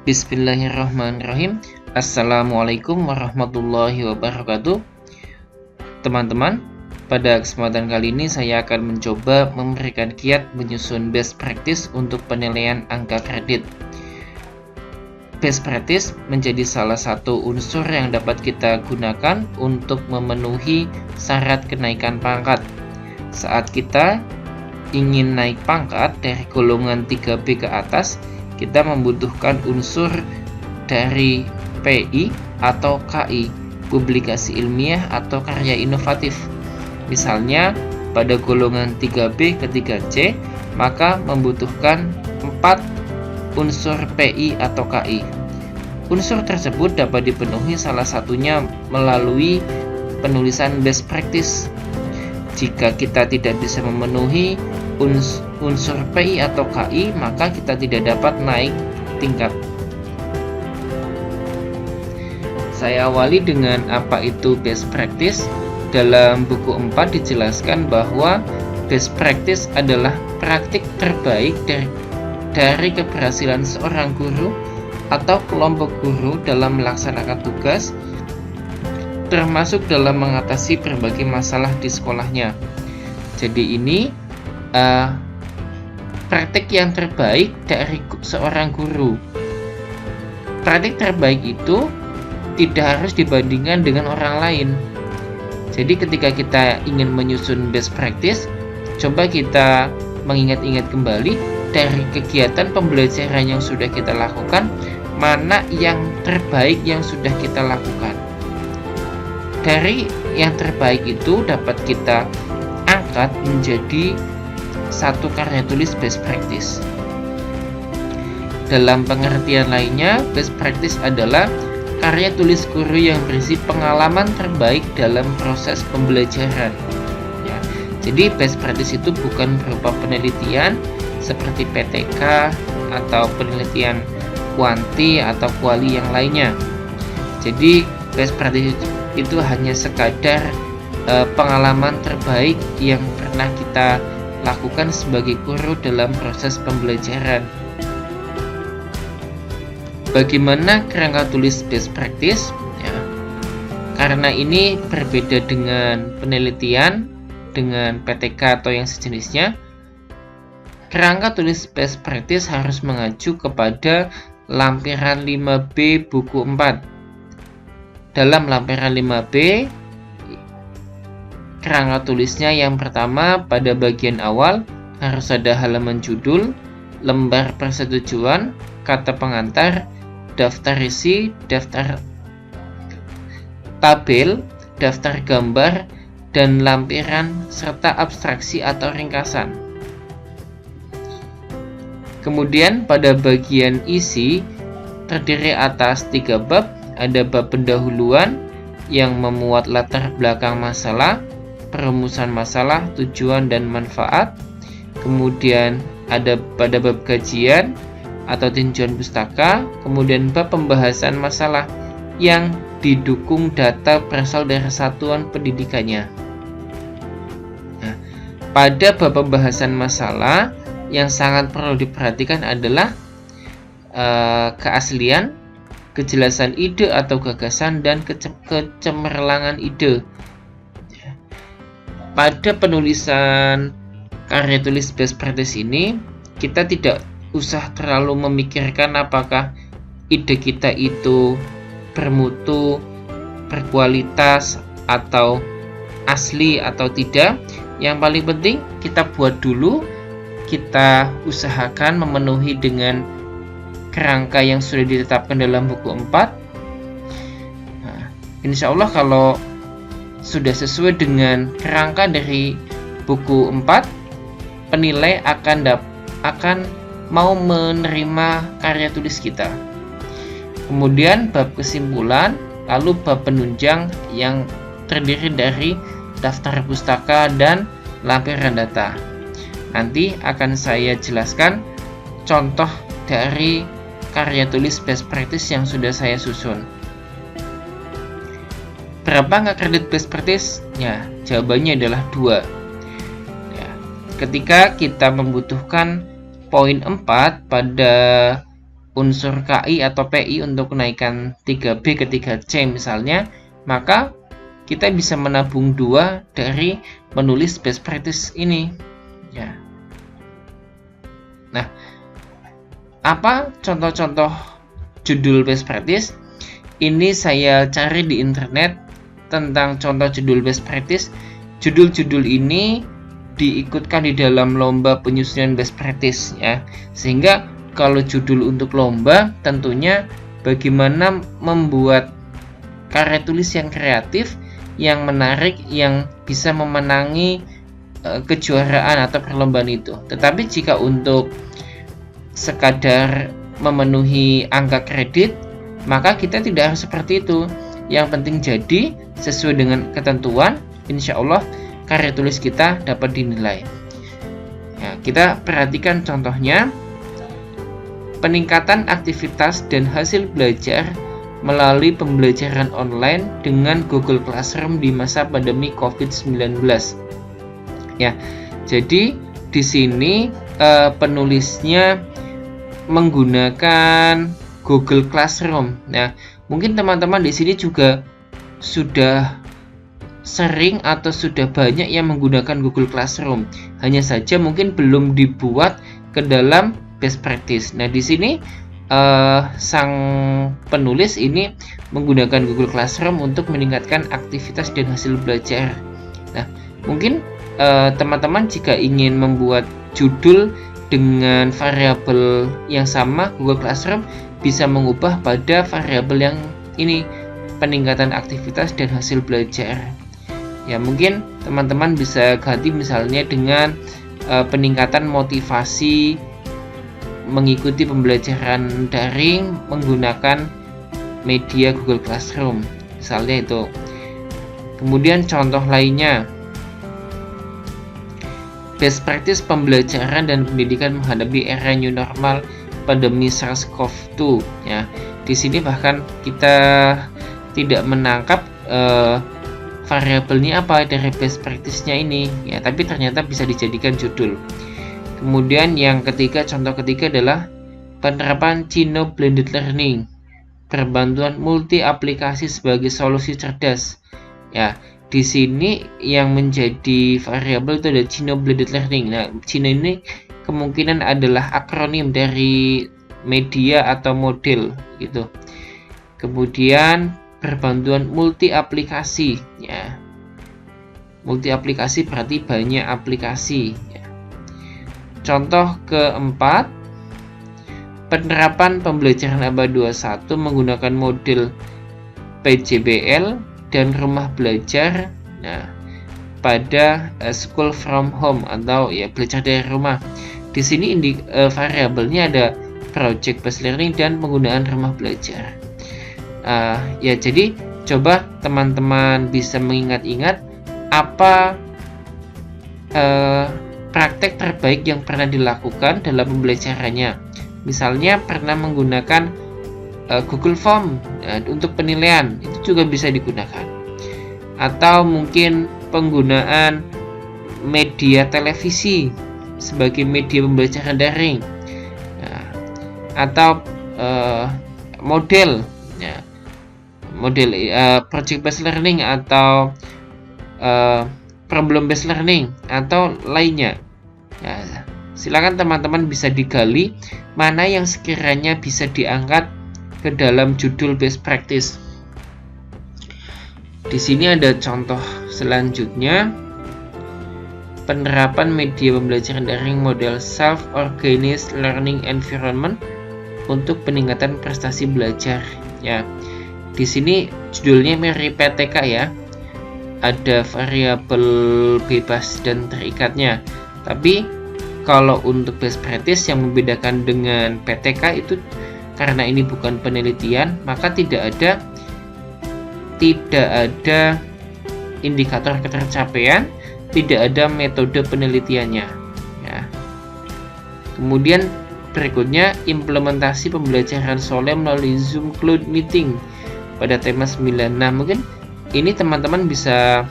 Bismillahirrahmanirrahim. Assalamualaikum warahmatullahi wabarakatuh. Teman-teman, pada kesempatan kali ini saya akan mencoba memberikan kiat menyusun best practice untuk penilaian angka kredit. Best practice menjadi salah satu unsur yang dapat kita gunakan untuk memenuhi syarat kenaikan pangkat. Saat kita ingin naik pangkat dari golongan 3B ke atas, kita membutuhkan unsur dari PI atau KI, publikasi ilmiah atau karya inovatif. Misalnya pada golongan 3B ke 3C, maka membutuhkan 4 unsur PI atau KI. Unsur tersebut dapat dipenuhi salah satunya melalui penulisan best practice. Jika kita tidak bisa memenuhi unsur PI atau KI, maka kita tidak dapat naik tingkat. Saya awali dengan apa itu best practice. Dalam buku 4 dijelaskan bahwa best practice adalah praktik terbaik dari keberhasilan seorang guru atau kelompok guru dalam melaksanakan tugas, termasuk dalam mengatasi berbagai masalah di sekolahnya. Jadi ini praktik yang terbaik dari seorang guru. Praktik terbaik itu tidak harus dibandingkan dengan orang lain. Jadi ketika kita ingin menyusun best practice, coba kita mengingat-ingat kembali dari kegiatan pembelajaran yang sudah kita lakukan, mana yang terbaik yang sudah kita lakukan. Dari yang terbaik itu dapat kita angkat menjadi satu karya tulis best practice. Dalam pengertian lainnya, best practice adalah karya tulis guru yang berisi pengalaman terbaik dalam proses pembelajaran. Ya, jadi best practice itu bukan berupa penelitian seperti PTK atau penelitian kuanti atau kuali yang lainnya. Jadi best practice itu hanya sekadar pengalaman terbaik yang pernah kita lakukan sebagai guru dalam proses pembelajaran. Bagaimana kerangka tulis best practice? Ya, karena ini berbeda dengan penelitian, dengan PTK atau yang sejenisnya, kerangka tulis best practice harus mengacu kepada lampiran 5B buku 4. Dalam lampiran 5B, kerangka tulisnya yang pertama pada bagian awal harus ada halaman judul, lembar persetujuan, kata pengantar, daftar isi, daftar tabel, daftar gambar, dan lampiran serta abstraksi atau ringkasan. Kemudian pada bagian isi terdiri atas 3 bab. Ada bab pendahuluan yang memuat latar belakang masalah, perumusan masalah, tujuan dan manfaat. Kemudian ada pada bab kajian atau tinjauan pustaka. Kemudian bab pembahasan masalah yang didukung data berasal dari satuan pendidikannya. Nah, pada bab pembahasan masalah yang sangat perlu diperhatikan adalah keaslian, kejelasan ide atau gagasan, dan kecemerlangan ide. Pada penulisan karya tulis best practice ini, kita tidak usah terlalu memikirkan apakah ide kita itu bermutu, berkualitas, atau asli atau tidak. Yang paling penting kita buat dulu, kita usahakan memenuhi dengan kerangka yang sudah ditetapkan dalam buku 4. Nah, insya Allah kalau sudah sesuai dengan kerangka dari buku 4, penilai akan mau menerima karya tulis kita. Kemudian bab kesimpulan, lalu bab penunjang yang terdiri dari daftar pustaka dan lampiran data. Nanti akan saya jelaskan contoh dari karya tulis best practice yang sudah saya susun. Berapa angka kredit best practice? Ya, jawabannya adalah 2. Ya, ketika kita membutuhkan poin 4 pada unsur KI atau PI untuk kenaikan 3B ke 3C misalnya, maka kita bisa menabung 2 dari menulis best practice ini ya. Nah, apa contoh-contoh judul best practice? Ini saya cari di internet tentang contoh judul best practice. Judul-judul ini diikutkan di dalam lomba penyusunan best practice ya. Sehingga kalau judul untuk lomba, tentunya bagaimana membuat karya tulis yang kreatif, yang menarik, yang bisa memenangi kejuaraan atau perlombaan itu. Tetapi jika untuk sekadar memenuhi angka kredit, maka kita tidak harus seperti itu. Yang penting jadi sesuai dengan ketentuan, insya Allah karya tulis kita dapat dinilai. Ya, kita perhatikan contohnya. Peningkatan aktivitas dan hasil belajar melalui pembelajaran online dengan Google Classroom di masa pandemi COVID-19. Ya, jadi di sini penulisnya menggunakan Google Classroom. Nah, mungkin teman-teman di sini juga sudah sering atau sudah banyak yang menggunakan Google Classroom. Hanya saja mungkin belum dibuat ke dalam best practice. Nah, di sini sang penulis ini menggunakan Google Classroom untuk meningkatkan aktivitas dan hasil belajar. Nah, mungkin teman-teman jika ingin membuat judul dengan variabel yang sama, Google Classroom bisa mengubah pada variabel yang ini, peningkatan aktivitas dan hasil belajar. Ya, mungkin teman-teman bisa ganti misalnya dengan peningkatan motivasi mengikuti pembelajaran daring menggunakan media Google Classroom, misalnya itu. Kemudian contoh lainnya, best practice pembelajaran dan pendidikan menghadapi era new normal pandemi SARS-CoV-2 ya. Di sini bahkan kita tidak menangkap variabelnya apa dari best practice-nya ini ya, tapi ternyata bisa dijadikan judul. Kemudian yang ketiga, contoh ketiga adalah penerapan Chino Blended Learning, perbantuan multi aplikasi sebagai solusi cerdas. Ya, di sini yang menjadi variabel itu ada Chino Blended Learning. Nah, Chino ini kemungkinan adalah akronim dari media atau model gitu. Kemudian perbantuan multi aplikasi ya. Multi aplikasi berarti banyak aplikasi ya. Contoh keempat, penerapan pembelajaran abad 21 menggunakan model PJBL dan rumah belajar nah, pada school from home atau ya belajar dari rumah. Di sini variabelnya ada project based learning dan penggunaan rumah belajar. Ya, jadi coba teman-teman bisa mengingat-ingat apa praktek terbaik yang pernah dilakukan dalam pembelajarannya. Misalnya pernah menggunakan Google Form untuk penilaian, itu juga bisa digunakan. Atau mungkin penggunaan media televisi sebagai media pembelajaran daring, atau model project based learning atau problem based learning atau lainnya. Ya, silakan teman-teman bisa digali mana yang sekiranya bisa diangkat ke dalam judul best practice. Di sini ada contoh selanjutnya, penerapan media pembelajaran daring model self-organized learning environment untuk peningkatan prestasi belajar. Ya, di sini judulnya mirip PTK ya. Ada variabel bebas dan terikatnya. Tapi kalau untuk best practice yang membedakan dengan PTK itu karena ini bukan penelitian, maka tidak ada indikator ketercapaian, tidak ada metode penelitiannya. Ya. Kemudian berikutnya implementasi pembelajaran sore melalui Zoom Cloud Meeting pada tema 9. Nah, mungkin ini teman-teman bisa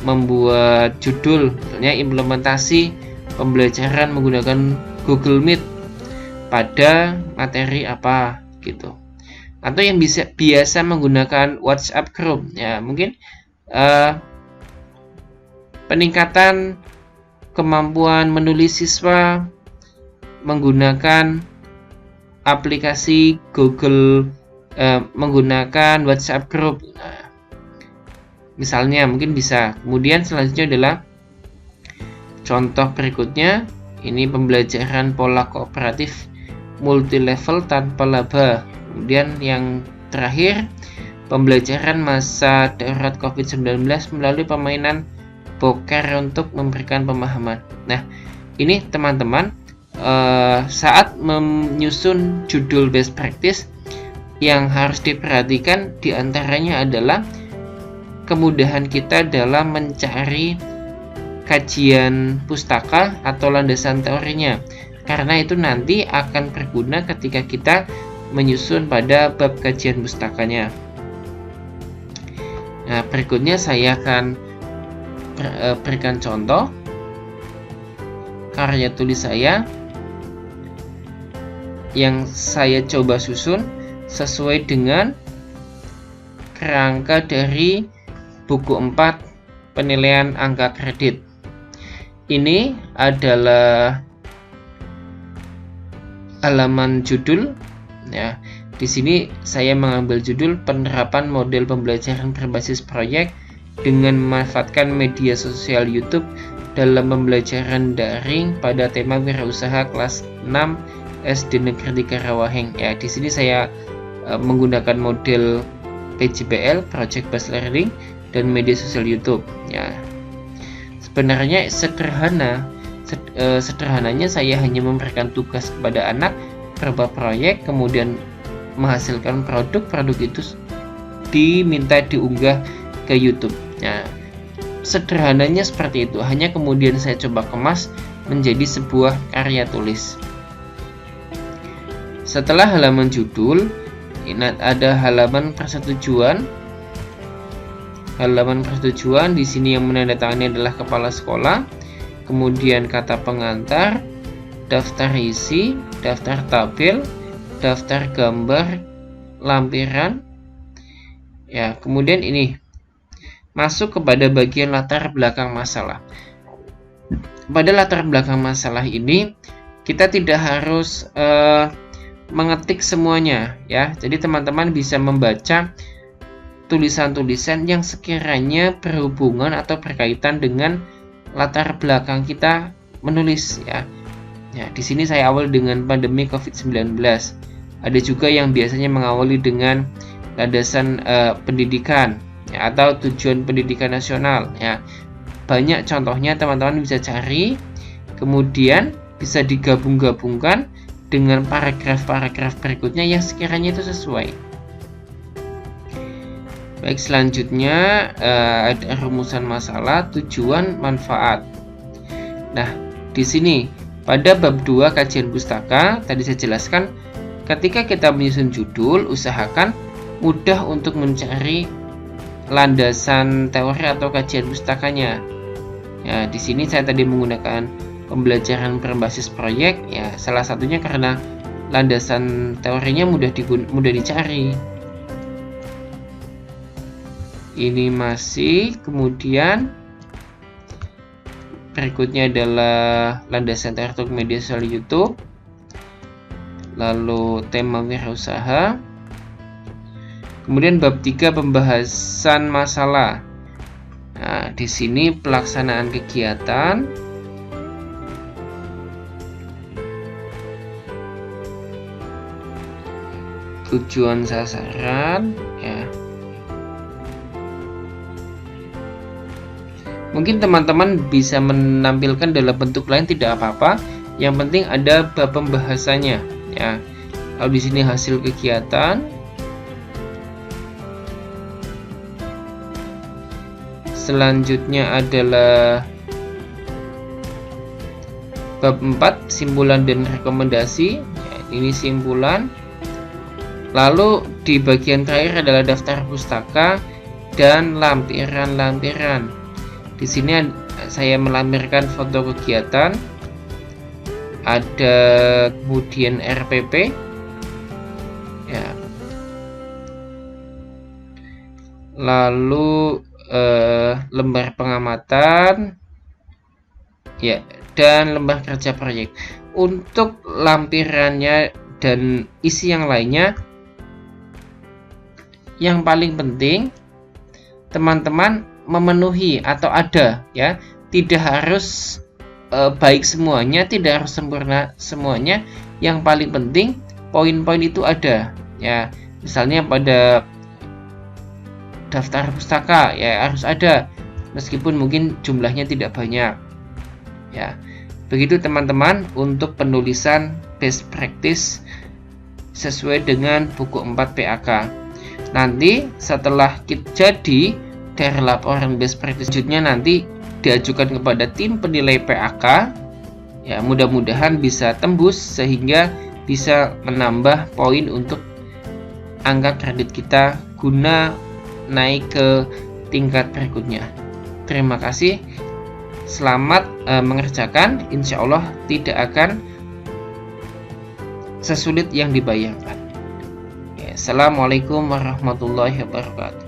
membuat judul misalnya implementasi pembelajaran menggunakan Google Meet pada materi apa gitu. Atau yang biasa menggunakan WhatsApp group, ya mungkin peningkatan kemampuan menulis siswa menggunakan aplikasi Google, menggunakan WhatsApp group. Nah, misalnya mungkin bisa. Kemudian selanjutnya adalah contoh berikutnya, ini pembelajaran pola kooperatif multilevel tanpa laba. Kemudian yang terakhir, pembelajaran masa darurat COVID-19 melalui permainan poker untuk memberikan pemahaman. Nah, ini teman-teman, saat menyusun judul best practice yang harus diperhatikan diantaranya adalah kemudahan kita dalam mencari kajian pustaka atau landasan teorinya, karena itu nanti akan berguna ketika kita menyusun pada bab kajian pustakanya. Nah, berikutnya saya akan berikan contoh karya tulis saya yang saya coba susun sesuai dengan kerangka dari buku 4 penilaian angka kredit. Ini adalah halaman judul, ya. Di sini saya mengambil judul penerapan model pembelajaran berbasis proyek dengan memanfaatkan media sosial YouTube dalam pembelajaran daring pada tema wirausaha kelas 6 SD Negeri 3 Rawaheng. Ya, di sini saya menggunakan model PJBL (Project Based Learning) dan media sosial YouTube. Ya, sebenarnya sederhananya saya hanya memberikan tugas kepada anak berupa proyek, kemudian menghasilkan produk itu diminta diunggah ke YouTube. Nah, sederhananya seperti itu. Hanya kemudian saya coba kemas menjadi sebuah karya tulis. Setelah halaman judul, ingat ada halaman persetujuan. Halaman persetujuan di sini yang menandatangani adalah kepala sekolah, kemudian kata pengantar, daftar isi, daftar tabel, daftar gambar, lampiran. Ya, kemudian ini masuk kepada bagian latar belakang masalah. Pada latar belakang masalah ini kita tidak harus mengetik semuanya, ya. Jadi teman-teman bisa membaca tulisan-tulisan yang sekiranya berhubungan atau berkaitan dengan latar belakang kita menulis, ya. Ya, di sini saya awal dengan pandemi COVID-19. Ada juga yang biasanya mengawali dengan landasan pendidikan, ya, atau tujuan pendidikan nasional, ya. Banyak contohnya teman-teman bisa cari, kemudian bisa digabung-gabungkan dengan paragraf-paragraf berikutnya yang sekiranya itu sesuai. Baik, selanjutnya ada rumusan masalah, tujuan, manfaat. Nah, di sini pada bab 2 kajian pustaka tadi saya jelaskan, ketika kita menyusun judul, usahakan mudah untuk mencari landasan teori atau kajian pustakanya. Ya, di sini saya tadi menggunakan pembelajaran berbasis proyek, ya, salah satunya karena landasan teorinya mudah dicari. Ini masih, kemudian berikutnya adalah landasan teori untuk media sosial YouTube, lalu tema wirausaha, kemudian bab 3 pembahasan masalah. Nah, di sini pelaksanaan kegiatan, tujuan sasaran, ya. Mungkin teman-teman bisa menampilkan dalam bentuk lain, tidak apa-apa. Yang penting ada bab pembahasannya, ya. Lalu di sini hasil kegiatan. Selanjutnya adalah bab 4 simpulan dan rekomendasi. Ya, ini simpulan. Lalu di bagian terakhir adalah daftar pustaka dan lampiran-lampiran. Di sini saya melampirkan foto kegiatan, ada kemudian RPP ya, lalu lembar pengamatan ya, dan lembar kerja proyek. Untuk lampirannya dan isi yang lainnya, yang paling penting teman-teman memenuhi atau ada ya, tidak harus baik semuanya, tidak harus sempurna semuanya. Yang paling penting poin-poin itu ada ya. Misalnya pada daftar pustaka ya harus ada, meskipun mungkin jumlahnya tidak banyak ya. Begitu teman-teman untuk penulisan best practice sesuai dengan buku 4 PAK. Nanti setelah jadi dari laporan best practice, selanjutnya nanti diajukan kepada tim penilai PAK ya, mudah-mudahan bisa tembus sehingga bisa menambah poin untuk angka kredit kita guna naik ke tingkat berikutnya. Terima kasih, selamat mengerjakan, insya Allah tidak akan sesulit yang dibayangkan. Assalamualaikum warahmatullahi wabarakatuh.